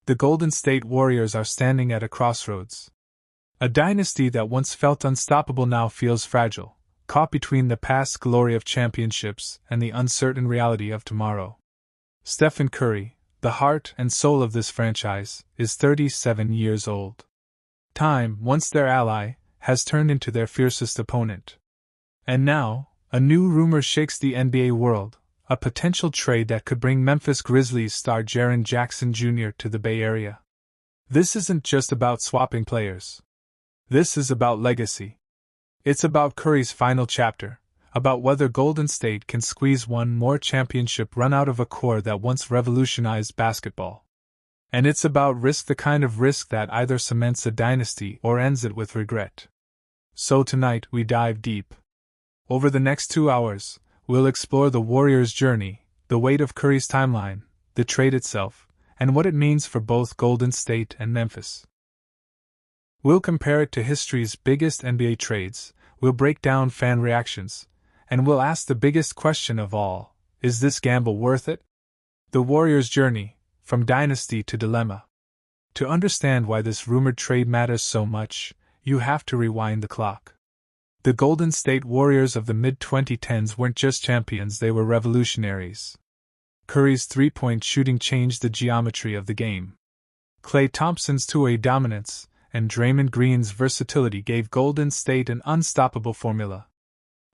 The Golden State Warriors are standing at a crossroads. A dynasty that once felt unstoppable now feels fragile, caught between the past glory of championships and the uncertain reality of tomorrow. Stephen Curry, the heart and soul of this franchise, is 37 years old. Time, once their ally, has turned into their fiercest opponent. And now, a new rumor shakes the NBA world, a potential trade that could bring Memphis Grizzlies star Jaren Jackson Jr. to the Bay Area. This isn't just about swapping players. This is about legacy. It's about Curry's final chapter, about whether Golden State can squeeze one more championship run out of a core that once revolutionized basketball. And it's about risk, the kind of risk that either cements a dynasty or ends it with regret. So tonight we dive deep. Over the next 2 hours, we'll explore the Warriors' journey, the weight of Curry's timeline, the trade itself, and what it means for both Golden State and Memphis. We'll compare it to history's biggest NBA trades, we'll break down fan reactions, and we'll ask the biggest question of all: is this gamble worth it? The Warriors' journey, from dynasty to dilemma. To understand why this rumored trade matters so much, you have to rewind the clock. The Golden State Warriors of the mid-2010s weren't just champions, they were revolutionaries. Curry's three-point shooting changed the geometry of the game. Klay Thompson's two-way dominance and Draymond Green's versatility gave Golden State an unstoppable formula.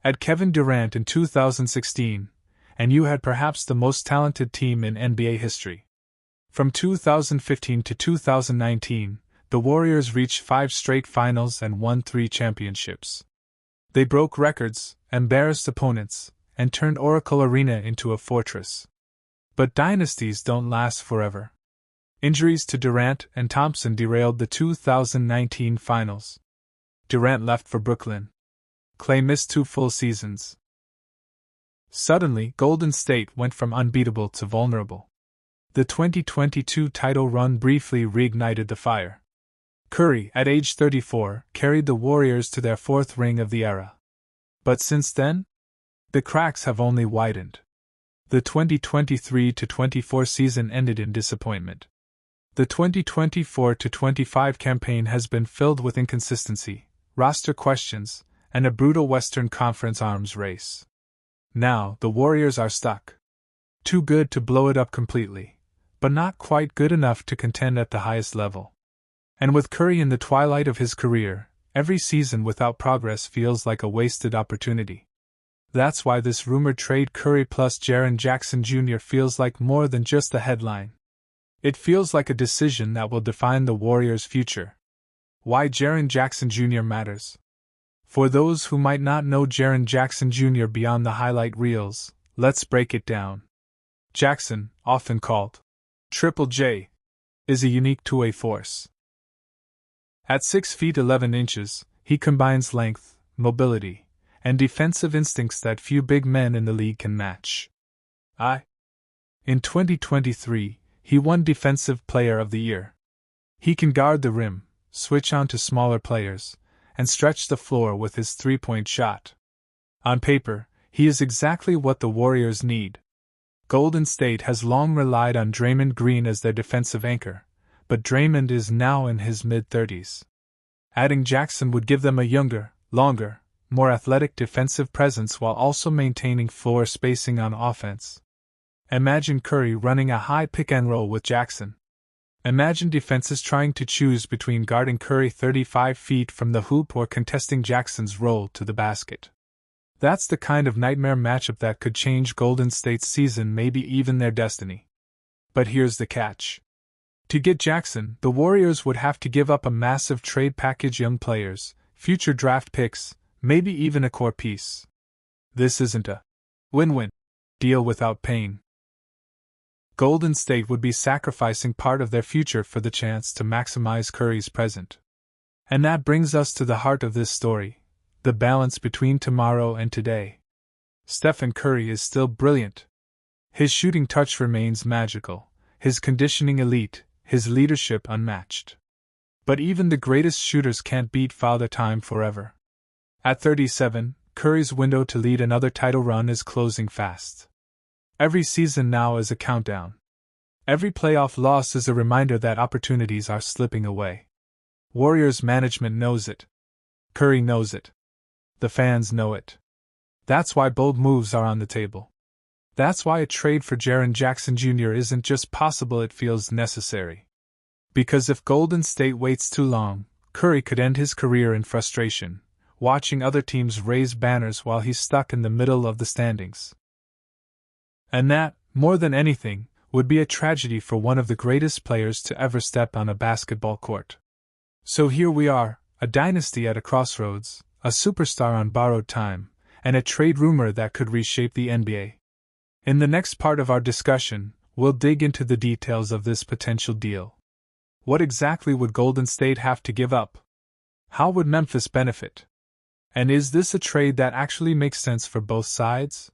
Add Kevin Durant in 2016, and you had perhaps the most talented team in NBA history. From 2015 to 2019, the Warriors reached 5 straight finals and won 3 championships. They broke records, embarrassed opponents, and turned Oracle Arena into a fortress. But dynasties don't last forever. Injuries to Durant and Thompson derailed the 2019 finals. Durant left for Brooklyn. Klay missed 2 full seasons. Suddenly, Golden State went from unbeatable to vulnerable. The 2022 title run briefly reignited the fire. Curry, at age 34, carried the Warriors to their 4th ring of the era. But since then, the cracks have only widened. The 2023-24 season ended in disappointment. The 2024-25 campaign has been filled with inconsistency, roster questions, and a brutal Western Conference arms race. Now, the Warriors are stuck. Too good to blow it up completely, but not quite good enough to contend at the highest level. And with Curry in the twilight of his career, every season without progress feels like a wasted opportunity. That's why this rumored trade, Curry plus Jaren Jackson Jr., feels like more than just a headline. It feels like a decision that will define the Warriors' future. Why Jaren Jackson Jr. matters. For those who might not know Jaren Jackson Jr. beyond the highlight reels, let's break it down. Jackson, often called Triple J, is a unique two-way force. At 6 feet 11 inches, he combines length, mobility, and defensive instincts that few big men in the league can match. In 2023, he won Defensive Player of the Year. He can guard the rim, switch on to smaller players, and stretch the floor with his three-point shot. On paper, he is exactly what the Warriors need. Golden State has long relied on Draymond Green as their defensive anchor, but Draymond is now in his mid-30s. Adding Jackson would give them a younger, longer, more athletic defensive presence while also maintaining floor spacing on offense. Imagine Curry running a high pick-and-roll with Jackson. Imagine defenses trying to choose between guarding Curry 35 feet from the hoop or contesting Jackson's roll to the basket. That's the kind of nightmare matchup that could change Golden State's season, maybe even their destiny. But here's the catch. To get Jackson, the Warriors would have to give up a massive trade package, young players, future draft picks, maybe even a core piece. This isn't a win-win deal without pain. Golden State would be sacrificing part of their future for the chance to maximize Curry's present. And that brings us to the heart of this story, the balance between tomorrow and today. Stephen Curry is still brilliant. His shooting touch remains magical, his conditioning elite, his leadership unmatched. But even the greatest shooters can't beat Father Time forever. At 37, Curry's window to lead another title run is closing fast. Every season now is a countdown. Every playoff loss is a reminder that opportunities are slipping away. Warriors management knows it. Curry knows it. The fans know it. That's why bold moves are on the table. That's why a trade for Jaren Jackson Jr. isn't just possible, it feels necessary. Because if Golden State waits too long, Curry could end his career in frustration, watching other teams raise banners while he's stuck in the middle of the standings. And that, more than anything, would be a tragedy for one of the greatest players to ever step on a basketball court. So here we are, a dynasty at a crossroads, a superstar on borrowed time, and a trade rumor that could reshape the NBA. In the next part of our discussion, we'll dig into the details of this potential deal. What exactly would Golden State have to give up? How would Memphis benefit? And is this a trade that actually makes sense for both sides?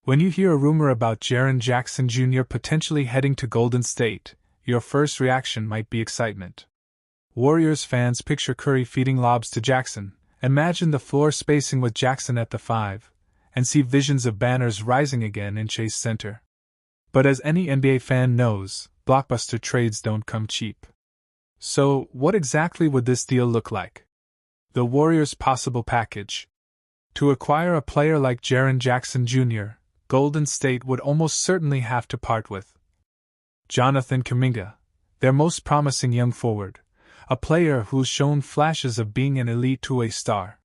When you hear a rumor about Jaren Jackson Jr. potentially heading to Golden State, your first reaction might be excitement. Warriors fans picture Curry feeding lobs to Jackson, imagine the floor spacing with Jackson at the 5, and see visions of banners rising again in Chase Center. But as any NBA fan knows, blockbuster trades don't come cheap. So, what exactly would this deal look like? The Warriors' possible package. To acquire a player like Jaren Jackson Jr., Golden State would almost certainly have to part with Jonathan Kuminga, their most promising young forward, a player who's shown flashes of being an elite two-way star.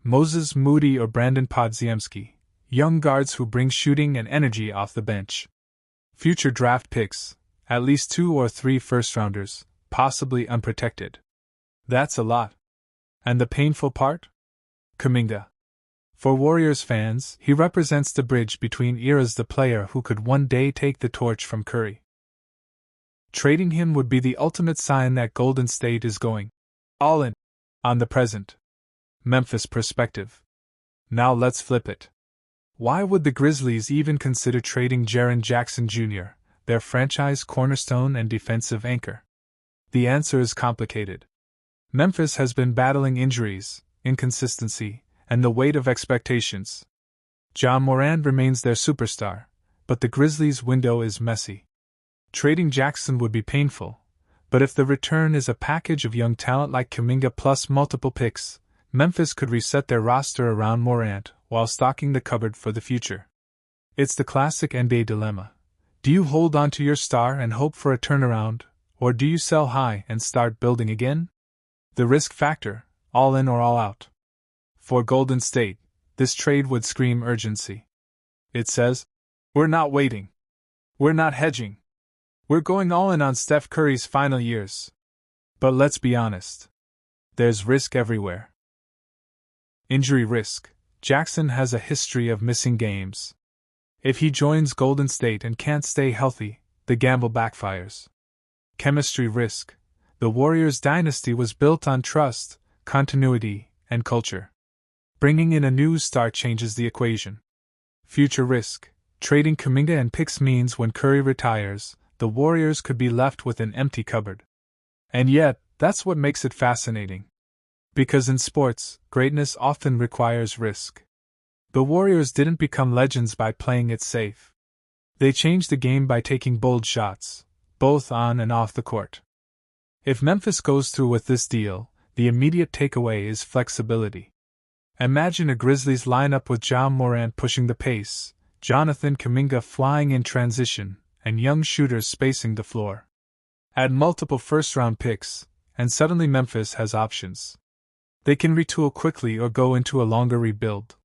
Moses Moody or Brandon Podziemski, young guards who bring shooting and energy off the bench. Future draft picks, at least 2 or 3 first-rounders, possibly unprotected. That's a lot. And the painful part? Kuminga. For Warriors fans, he represents the bridge between eras, the player who could one day take the torch from Curry. Trading him would be the ultimate sign that Golden State is going all in on the present Memphis perspective. Now let's flip it. Why would the Grizzlies even consider trading Jaren Jackson Jr., their franchise cornerstone and defensive anchor? The answer is complicated. Memphis has been battling injuries, inconsistency, and the weight of expectations. Ja Morant remains their superstar, but the Grizzlies' window is messy. Trading Jackson would be painful, but if the return is a package of young talent like Kuminga plus multiple picks, Memphis could reset their roster around Morant while stocking the cupboard for the future. It's the classic NBA dilemma. Do you hold on to your star and hope for a turnaround, or do you sell high and start building again? The risk factor, all in or all out. For Golden State, this trade would scream urgency. It says, we're not waiting. We're not hedging. We're going all in on Steph Curry's final years. But let's be honest. There's risk everywhere. Injury risk. Jackson has a history of missing games. If he joins Golden State and can't stay healthy, the gamble backfires. Chemistry risk. The Warriors' dynasty was built on trust, continuity, and culture. Bringing in a new star changes the equation. Future risk. Trading Kuminga and picks means when Curry retires, the Warriors could be left with an empty cupboard. And yet, that's what makes it fascinating. Because in sports, greatness often requires risk. The Warriors didn't become legends by playing it safe. They changed the game by taking bold shots, both on and off the court. If Memphis goes through with this deal, the immediate takeaway is flexibility. Imagine a Grizzlies lineup with Ja Morant pushing the pace, Jonathan Kuminga flying in transition, and young shooters spacing the floor. Add multiple first-round picks, and suddenly Memphis has options. They can retool quickly or go into a longer rebuild.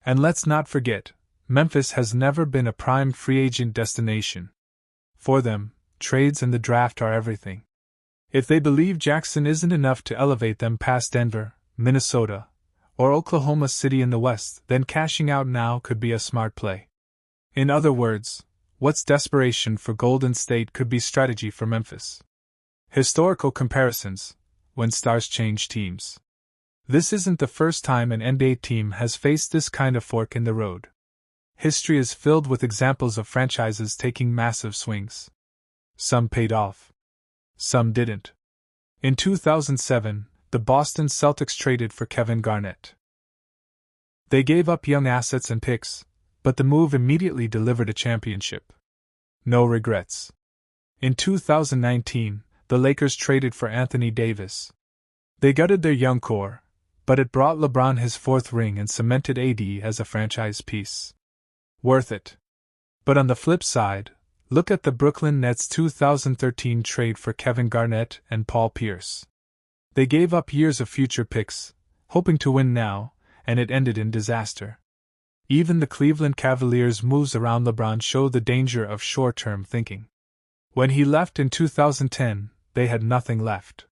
And let's not forget, Memphis has never been a prime free agent destination. For them, trades and the draft are everything. If they believe Jackson isn't enough to elevate them past Denver, Minnesota, or Oklahoma City in the West, then cashing out now could be a smart play. In other words, what's desperation for Golden State could be strategy for Memphis. Historical comparisons, when stars change teams. This isn't the first time an NBA team has faced this kind of fork in the road. History is filled with examples of franchises taking massive swings. Some paid off. Some didn't. In 2007, the Boston Celtics traded for Kevin Garnett. They gave up young assets and picks, but the move immediately delivered a championship. No regrets. In 2019, the Lakers traded for Anthony Davis. They gutted their young core, but it brought LeBron his fourth ring and cemented AD as a franchise piece. Worth it. But on the flip side, look at the Brooklyn Nets' 2013 trade for Kevin Garnett and Paul Pierce. They gave up years of future picks, hoping to win now, and it ended in disaster. Even the Cleveland Cavaliers' moves around LeBron show the danger of short-term thinking. When he left in 2010, they had nothing left.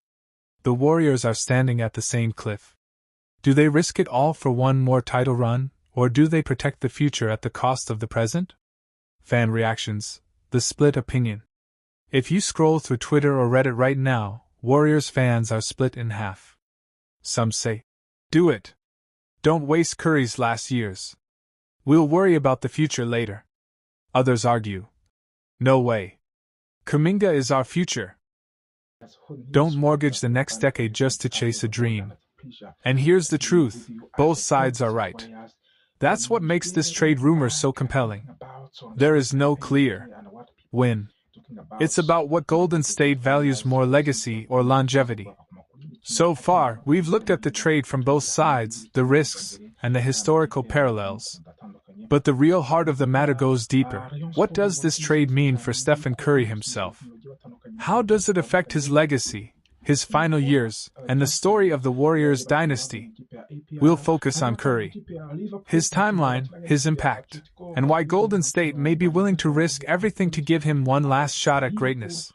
The Warriors are standing at the same cliff. Do they risk it all for one more title run, or do they protect the future at the cost of the present? Fan reactions, the split opinion. If you scroll through Twitter or Reddit right now, Warriors fans are split in half. Some say, do it. Don't waste Curry's last years. We'll worry about the future later. Others argue, no way. Kuminga is our future. Don't mortgage the next decade just to chase a dream. And here's the truth, both sides are right. That's what makes this trade rumor so compelling. There is no clear win. It's about what Golden State values more, legacy or longevity. So far, we've looked at the trade from both sides, the risks, and the historical parallels. But the real heart of the matter goes deeper. What does this trade mean for Stephen Curry himself? How does it affect his legacy, his final years, and the story of the Warriors dynasty? We'll focus on Curry, his timeline, his impact, and why Golden State may be willing to risk everything to give him one last shot at greatness.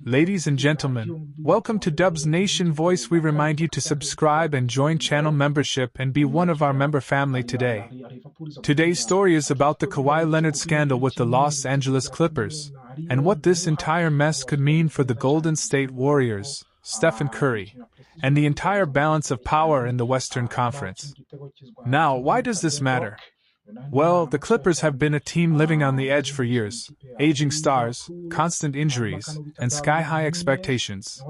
Ladies and gentlemen, welcome to Dubs Nation Voice. We remind you to subscribe and join channel membership and be one of our member family today. Today's story is about the Kawhi Leonard scandal with the Los Angeles Clippers, and what this entire mess could mean for the Golden State Warriors, Stephen Curry, and the entire balance of power in the Western Conference. Now, why does this matter? Well, the Clippers have been a team living on the edge for years. Aging stars, constant injuries, and sky-high expectations.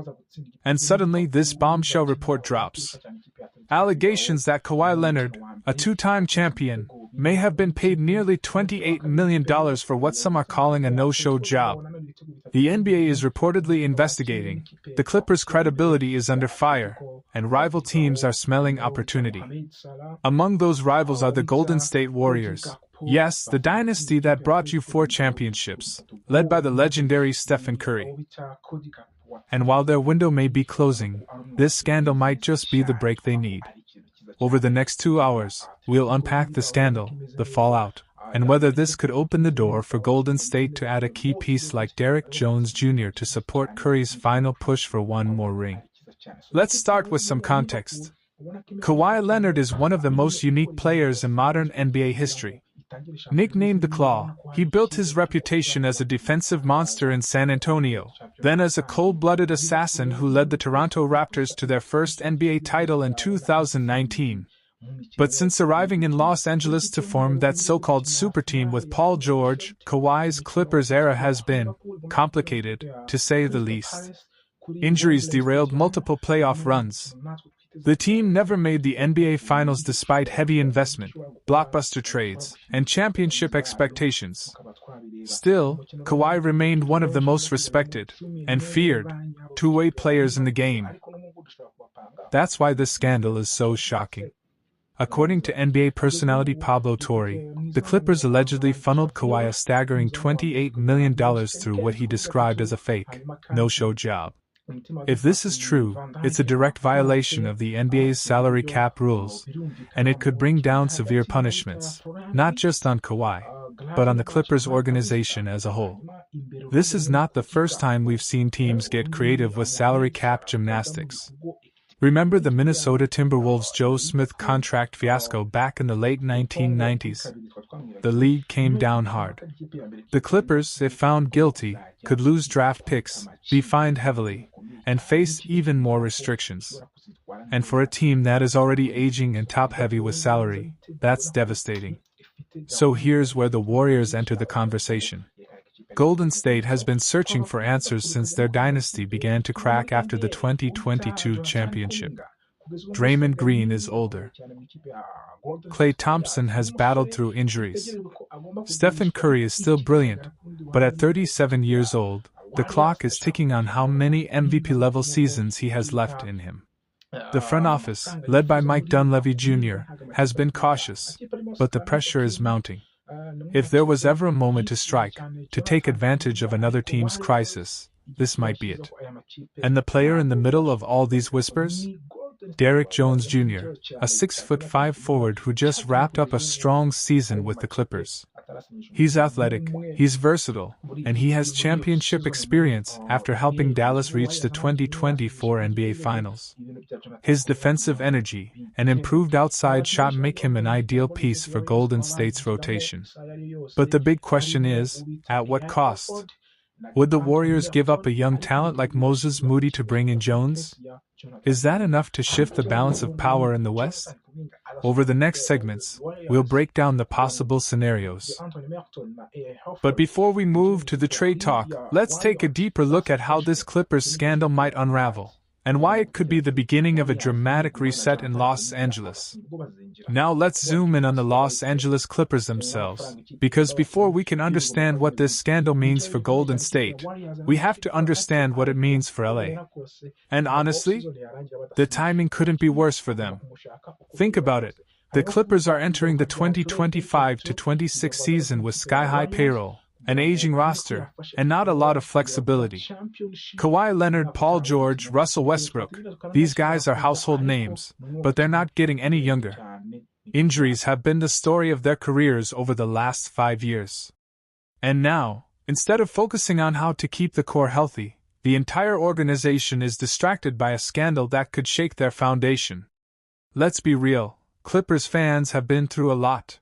And suddenly, this bombshell report drops. Allegations that Kawhi Leonard, a two-time champion, may have been paid nearly $28 million for what some are calling a no-show job. The NBA is reportedly investigating, the Clippers' credibility is under fire, and rival teams are smelling opportunity. Among those rivals are the Golden State Warriors. Yes, the dynasty that brought you 4 championships, led by the legendary Stephen Curry. And while their window may be closing, this scandal might just be the break they need. Over the next 2 hours, we'll unpack the scandal, the fallout, and whether this could open the door for Golden State to add a key piece like Derrick Jones Jr. to support Curry's final push for one more ring. Let's start with some context. Kawhi Leonard is one of the most unique players in modern NBA history. Nicknamed the Claw, he built his reputation as a defensive monster in San Antonio, then as a cold-blooded assassin who led the Toronto Raptors to their first NBA title in 2019. But since arriving in Los Angeles to form that so-called super team with Paul George, Kawhi's Clippers era has been complicated, to say the least. Injuries derailed multiple playoff runs. The team never made the NBA Finals despite heavy investment, blockbuster trades, and championship expectations. Still, Kawhi remained one of the most respected and feared two-way players in the game. That's why this scandal is so shocking. According to NBA personality Pablo Torre, the Clippers allegedly funneled Kawhi a staggering $28 million through what he described as a fake, no-show job. If this is true, it's a direct violation of the NBA's salary cap rules, and it could bring down severe punishments, not just on Kawhi, but on the Clippers organization as a whole. This is not the first time we've seen teams get creative with salary cap gymnastics. Remember the Minnesota Timberwolves' Joe Smith contract fiasco back in the late 1990s? The league came down hard. The Clippers, if found guilty, could lose draft picks, be fined heavily, and face even more restrictions. And for a team that is already aging and top-heavy with salary, that's devastating. So here's where the Warriors enter the conversation. Golden State has been searching for answers since their dynasty began to crack after the 2022 championship. Draymond Green is older. Klay Thompson has battled through injuries. Stephen Curry is still brilliant, but at 37 years old, The clock is ticking on how many MVP-level seasons he has left in him. The front office, led by Mike Dunleavy Jr., has been cautious, but the pressure is mounting. If there was ever a moment to strike, to take advantage of another team's crisis, this might be it. And the player in the middle of all these whispers? Derrick Jones Jr., a 6'5" forward who just wrapped up a strong season with the Clippers. He's athletic, he's versatile, and he has championship experience after helping Dallas reach the 2024 NBA Finals. His defensive energy and improved outside shot make him an ideal piece for Golden State's rotation. But the big question is, at what cost? Would the Warriors give up a young talent like Moses Moody to bring in Jones? Is that enough to shift the balance of power in the West? Over the next segments, we'll break down the possible scenarios. But before we move to the trade talk, let's take a deeper look at how this Clippers scandal might unravel, and why it could be the beginning of a dramatic reset in Los Angeles. Now let's zoom in on the Los Angeles Clippers themselves, because before we can understand what this scandal means for Golden State, we have to understand what it means for LA. And honestly, the timing couldn't be worse for them. Think about it. The Clippers are entering the 2025-26 season with sky-high payroll, an aging roster, and not a lot of flexibility. Kawhi Leonard, Paul George, Russell Westbrook, these guys are household names, but they're not getting any younger. Injuries have been the story of their careers over the last 5 years. And now, instead of focusing on how to keep the core healthy, the entire organization is distracted by a scandal that could shake their foundation. Let's be real, Clippers fans have been through a lot.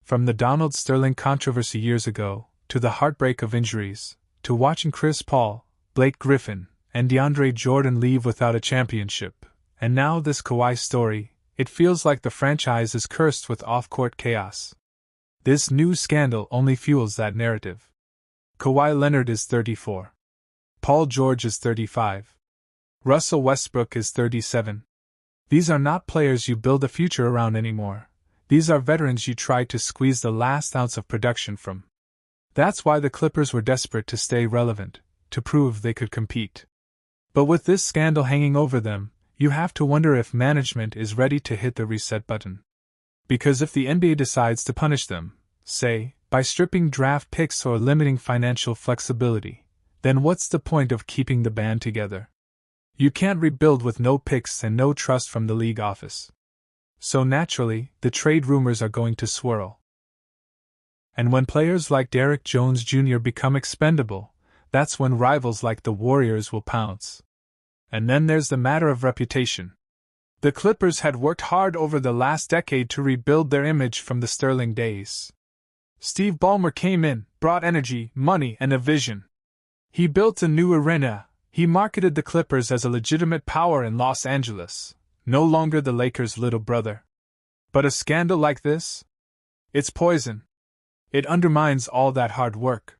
From the Donald Sterling controversy years ago, to the heartbreak of injuries, to watching Chris Paul, Blake Griffin, and DeAndre Jordan leave without a championship, and now this Kawhi story, it feels like the franchise is cursed with off-court chaos. This new scandal only fuels that narrative. Kawhi Leonard is 34. Paul George is 35. Russell Westbrook is 37. These are not players you build a future around anymore. These are veterans you tried to squeeze the last ounce of production from. That's why the Clippers were desperate to stay relevant, to prove they could compete. But with this scandal hanging over them, you have to wonder if management is ready to hit the reset button. Because if the NBA decides to punish them, say, by stripping draft picks or limiting financial flexibility, then what's the point of keeping the band together? You can't rebuild with no picks and no trust from the league office. So naturally, the trade rumors are going to swirl. And when players like Derrick Jones Jr. become expendable, that's when rivals like the Warriors will pounce. And then there's the matter of reputation. The Clippers had worked hard over the last decade to rebuild their image from the Sterling days. Steve Ballmer came in, brought energy, money, and a vision. He built a new arena. He marketed the Clippers as a legitimate power in Los Angeles. No longer the Lakers' little brother. But a scandal like this? It's poison. It undermines all that hard work.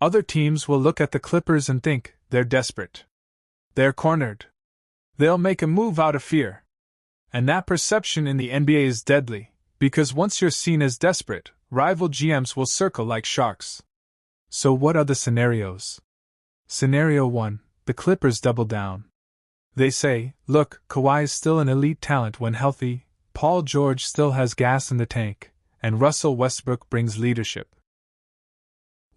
Other teams will look at the Clippers and think they're desperate. They're cornered. They'll make a move out of fear. And that perception in the NBA is deadly, because once you're seen as desperate, rival GMs will circle like sharks. So what are the scenarios? Scenario 1, the Clippers double down. They say, look, Kawhi is still an elite talent when healthy, Paul George still has gas in the tank, and Russell Westbrook brings leadership.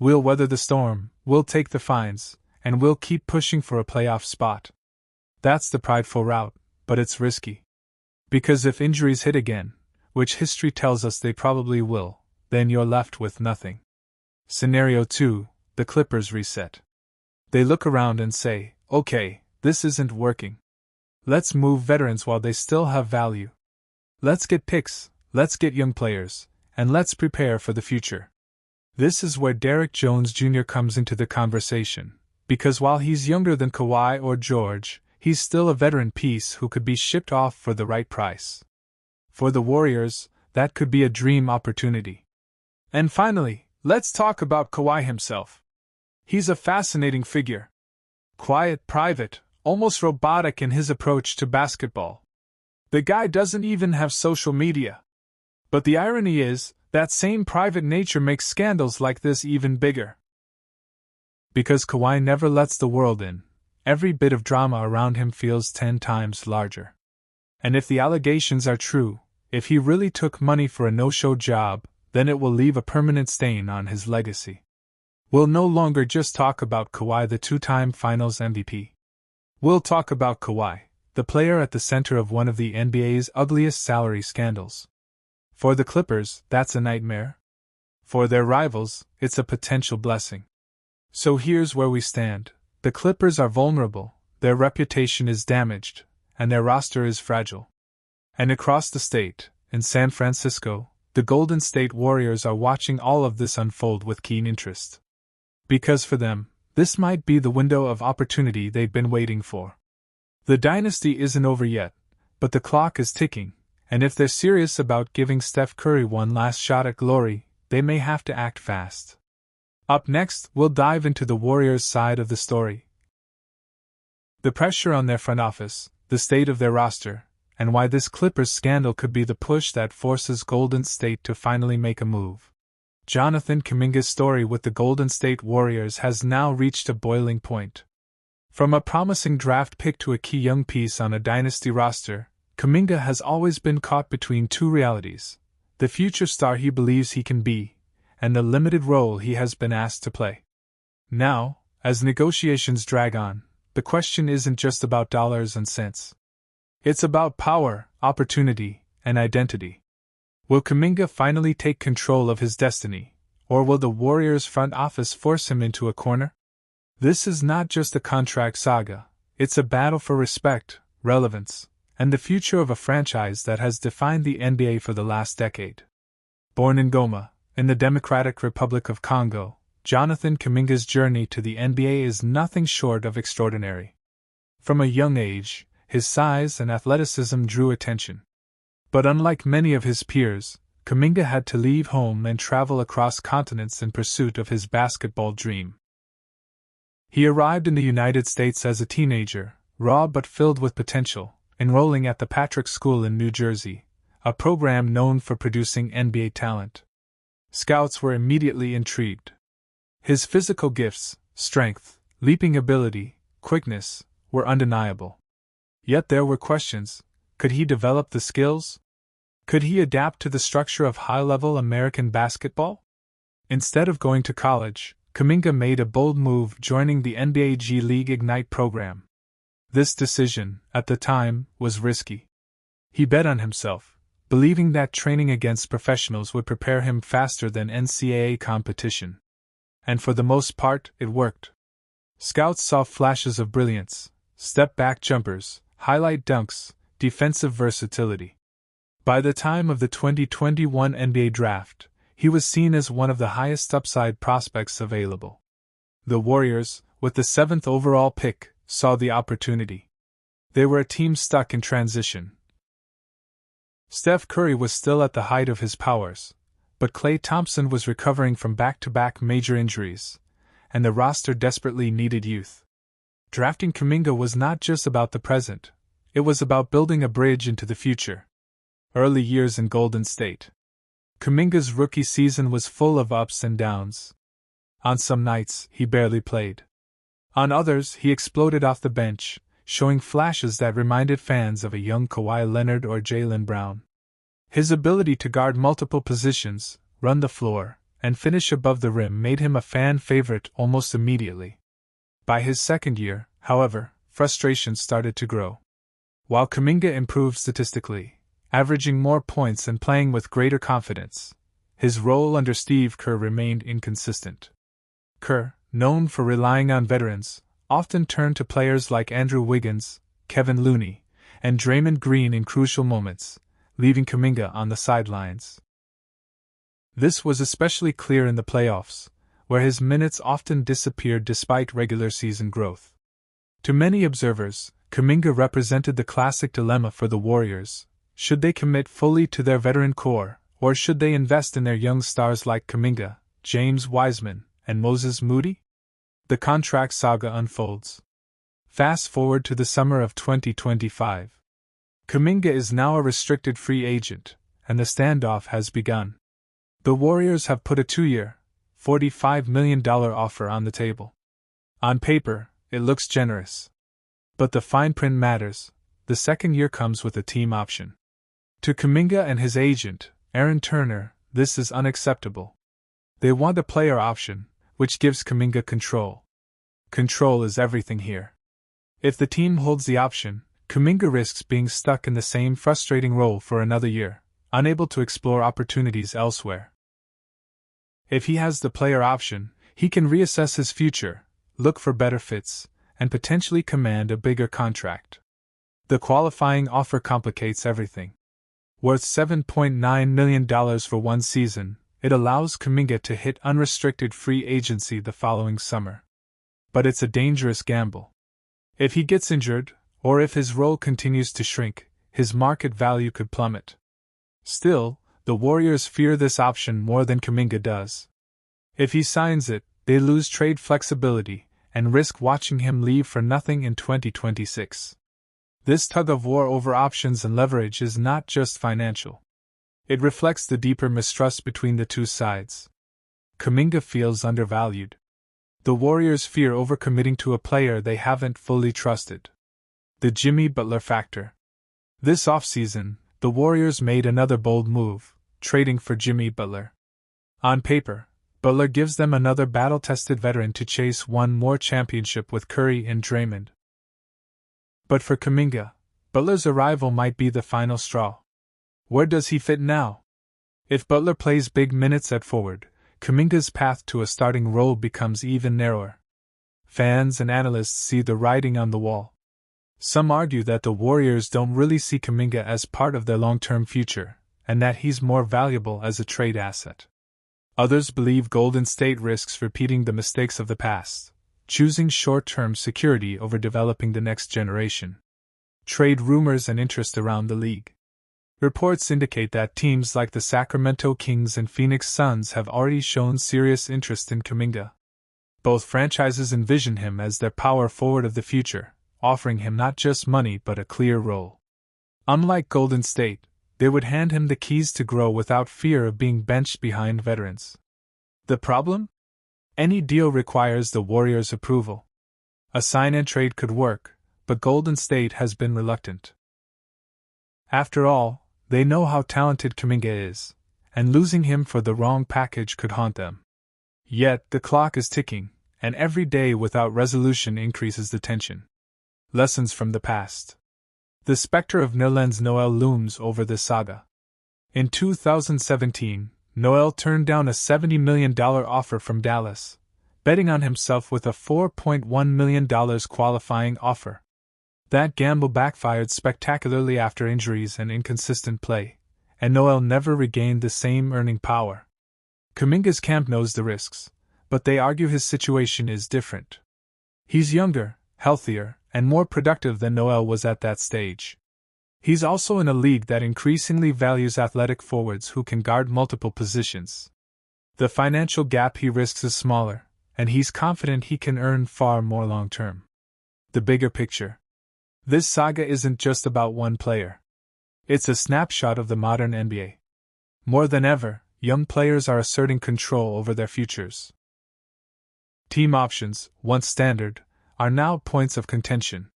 We'll weather the storm, we'll take the fines, and we'll keep pushing for a playoff spot. That's the prideful route, but it's risky. Because if injuries hit again, which history tells us they probably will, then you're left with nothing. Scenario 2, the Clippers reset. They look around and say, okay, this isn't working. Let's move veterans while they still have value. Let's get picks, let's get young players, and let's prepare for the future. This is where Derrick Jones Jr. comes into the conversation, because while he's younger than Kawhi or George, he's still a veteran piece who could be shipped off for the right price. For the Warriors, that could be a dream opportunity. And finally, let's talk about Kawhi himself. He's a fascinating figure. Quiet, private, almost robotic in his approach to basketball. The guy doesn't even have social media. But the irony is, that same private nature makes scandals like this even bigger. Because Kawhi never lets the world in, every bit of drama around him feels 10 times larger. And if the allegations are true, if he really took money for a no-show job, then it will leave a permanent stain on his legacy. We'll no longer just talk about Kawhi, the two-time Finals MVP. We'll talk about Kawhi, the player at the center of one of the NBA's ugliest salary scandals. For the Clippers, that's a nightmare. For their rivals, it's a potential blessing. So here's where we stand. The Clippers are vulnerable, their reputation is damaged, and their roster is fragile. And across the state, in San Francisco, the Golden State Warriors are watching all of this unfold with keen interest. Because for them, this might be the window of opportunity they've been waiting for. The dynasty isn't over yet, but the clock is ticking, and if they're serious about giving Steph Curry one last shot at glory, they may have to act fast. Up next, we'll dive into the Warriors' side of the story. The pressure on their front office, the state of their roster, and why this Clippers scandal could be the push that forces Golden State to finally make a move. Jonathan Kuminga's story with the Golden State Warriors has now reached a boiling point. From a promising draft pick to a key young piece on a dynasty roster, Kuminga has always been caught between two realities: the future star he believes he can be, and the limited role he has been asked to play. Now, as negotiations drag on, the question isn't just about dollars and cents. It's about power, opportunity, and identity. Will Kuminga finally take control of his destiny, or will the Warriors' front office force him into a corner? This is not just a contract saga, it's a battle for respect, relevance, and the future of a franchise that has defined the NBA for the last decade. Born in Goma, in the Democratic Republic of Congo, Jonathan Kuminga's journey to the NBA is nothing short of extraordinary. From a young age, his size and athleticism drew attention. But unlike many of his peers, Kuminga had to leave home and travel across continents in pursuit of his basketball dream. He arrived in the United States as a teenager, raw but filled with potential, enrolling at the Patrick School in New Jersey, a program known for producing NBA talent. Scouts were immediately intrigued. His physical gifts, strength, leaping ability, quickness, were undeniable. Yet there were questions. Could he develop the skills? Could he adapt to the structure of high-level American basketball? Instead of going to college, Kuminga made a bold move, joining the NBA G League Ignite program. This decision, at the time, was risky. He bet on himself, believing that training against professionals would prepare him faster than NCAA competition. And for the most part, it worked. Scouts saw flashes of brilliance, step-back jumpers, highlight dunks, defensive versatility. By the time of the 2021 NBA Draft, he was seen as one of the highest upside prospects available. The Warriors, with the 7th overall pick, saw the opportunity. They were a team stuck in transition. Steph Curry was still at the height of his powers, but Klay Thompson was recovering from back-to-back major injuries, and the roster desperately needed youth. Drafting Kuminga was not just about the present, it was about building a bridge into the future. Early years in Golden State. Kuminga's rookie season was full of ups and downs. On some nights, he barely played. On others, he exploded off the bench, showing flashes that reminded fans of a young Kawhi Leonard or Jaylen Brown. His ability to guard multiple positions, run the floor, and finish above the rim made him a fan favorite almost immediately. By his second year, however, frustration started to grow. While Kuminga improved statistically, averaging more points and playing with greater confidence, his role under Steve Kerr remained inconsistent. Kerr, known for relying on veterans, often turned to players like Andrew Wiggins, Kevin Looney, and Draymond Green in crucial moments, leaving Kuminga on the sidelines. This was especially clear in the playoffs, where his minutes often disappeared despite regular season growth. To many observers, Kuminga represented the classic dilemma for the Warriors: should they commit fully to their veteran core, or should they invest in their young stars like Kuminga, James Wiseman, and Moses Moody? The contract saga unfolds. Fast forward to the summer of 2025. Kuminga is now a restricted free agent, and the standoff has begun. The Warriors have put a 2-year, $45 million offer on the table. On paper, it looks generous. But the fine print matters. The second year comes with a team option. To Kuminga and his agent, Aaron Turner, this is unacceptable. They want a player option, which gives Kuminga control. Control is everything here. If the team holds the option, Kuminga risks being stuck in the same frustrating role for another year, unable to explore opportunities elsewhere. If he has the player option, he can reassess his future, look for better fits, and potentially command a bigger contract. The qualifying offer complicates everything. Worth $7.9 million for one season, it allows Kuminga to hit unrestricted free agency the following summer. But it's a dangerous gamble. If he gets injured, or if his role continues to shrink, his market value could plummet. Still, the Warriors fear this option more than Kuminga does. If he signs it, they lose trade flexibility and risk watching him leave for nothing in 2026. This tug-of-war over options and leverage is not just financial. It reflects the deeper mistrust between the two sides. Kuminga feels undervalued. The Warriors fear overcommitting to a player they haven't fully trusted. The Jimmy Butler factor. This offseason, the Warriors made another bold move, trading for Jimmy Butler. On paper, Butler gives them another battle-tested veteran to chase one more championship with Curry and Draymond. But for Kuminga, Butler's arrival might be the final straw. Where does he fit now? If Butler plays big minutes at forward, Kuminga's path to a starting role becomes even narrower. Fans and analysts see the writing on the wall. Some argue that the Warriors don't really see Kuminga as part of their long-term future, and that he's more valuable as a trade asset. Others believe Golden State risks repeating the mistakes of the past, choosing short-term security over developing the next generation. Trade rumors and interest around the league. Reports indicate that teams like the Sacramento Kings and Phoenix Suns have already shown serious interest in Kuminga. Both franchises envision him as their power forward of the future, offering him not just money but a clear role. Unlike Golden State, they would hand him the keys to grow without fear of being benched behind veterans. The problem? Any deal requires the Warriors' approval. A sign-and-trade could work, but Golden State has been reluctant. After all, they know how talented Kuminga is, and losing him for the wrong package could haunt them. Yet the clock is ticking, and every day without resolution increases the tension. Lessons from the past. The specter of Nerlens Noel looms over this saga. In 2017, Noel turned down a $70 million offer from Dallas, betting on himself with a $4.1 million qualifying offer. That gamble backfired spectacularly after injuries and inconsistent play, and Noel never regained the same earning power. Kuminga's camp knows the risks, but they argue his situation is different. He's younger, healthier, and more productive than Noel was at that stage. He's also in a league that increasingly values athletic forwards who can guard multiple positions. The financial gap he risks is smaller, and he's confident he can earn far more long-term. The bigger picture. This saga isn't just about one player. It's a snapshot of the modern NBA. More than ever, young players are asserting control over their futures. Team options, once standard, are now points of contention.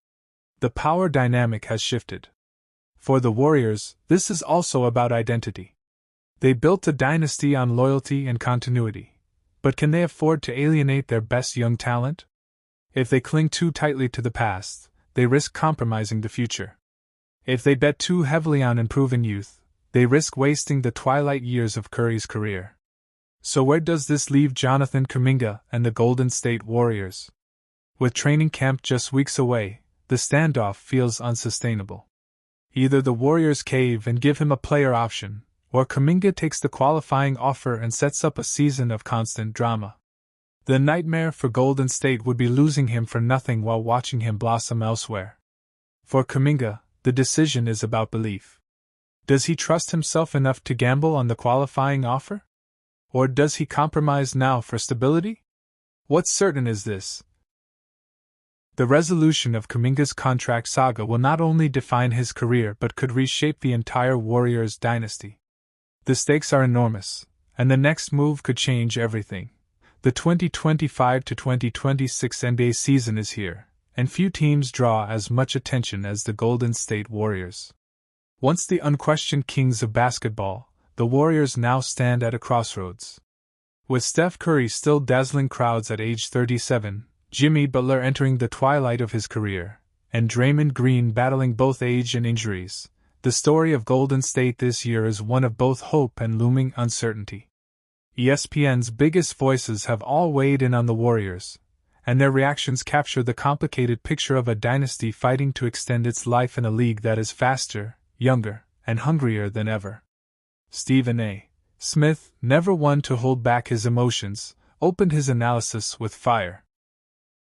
The power dynamic has shifted. For the Warriors, this is also about identity. They built a dynasty on loyalty and continuity, but can they afford to alienate their best young talent? If they cling too tightly to the past, they risk compromising the future. If they bet too heavily on improving youth, they risk wasting the twilight years of Curry's career. So where does this leave Jonathan Kuminga and the Golden State Warriors? With training camp just weeks away, the standoff feels unsustainable. Either the Warriors cave and give him a player option, or Kuminga takes the qualifying offer and sets up a season of constant drama. The nightmare for Golden State would be losing him for nothing while watching him blossom elsewhere. For Kuminga, the decision is about belief. Does he trust himself enough to gamble on the qualifying offer? Or does he compromise now for stability? What's certain is this. The resolution of Kuminga's contract saga will not only define his career but could reshape the entire Warriors dynasty. The stakes are enormous, and the next move could change everything. The 2025 to 2026 NBA season is here, and few teams draw as much attention as the Golden State Warriors. Once the unquestioned kings of basketball, the Warriors now stand at a crossroads. With Steph Curry still dazzling crowds at age 37, Jimmy Butler entering the twilight of his career, and Draymond Green battling both age and injuries, the story of Golden State this year is one of both hope and looming uncertainty. ESPN's biggest voices have all weighed in on the Warriors, and their reactions capture the complicated picture of a dynasty fighting to extend its life in a league that is faster, younger, and hungrier than ever. Stephen A. Smith, never one to hold back his emotions, opened his analysis with fire.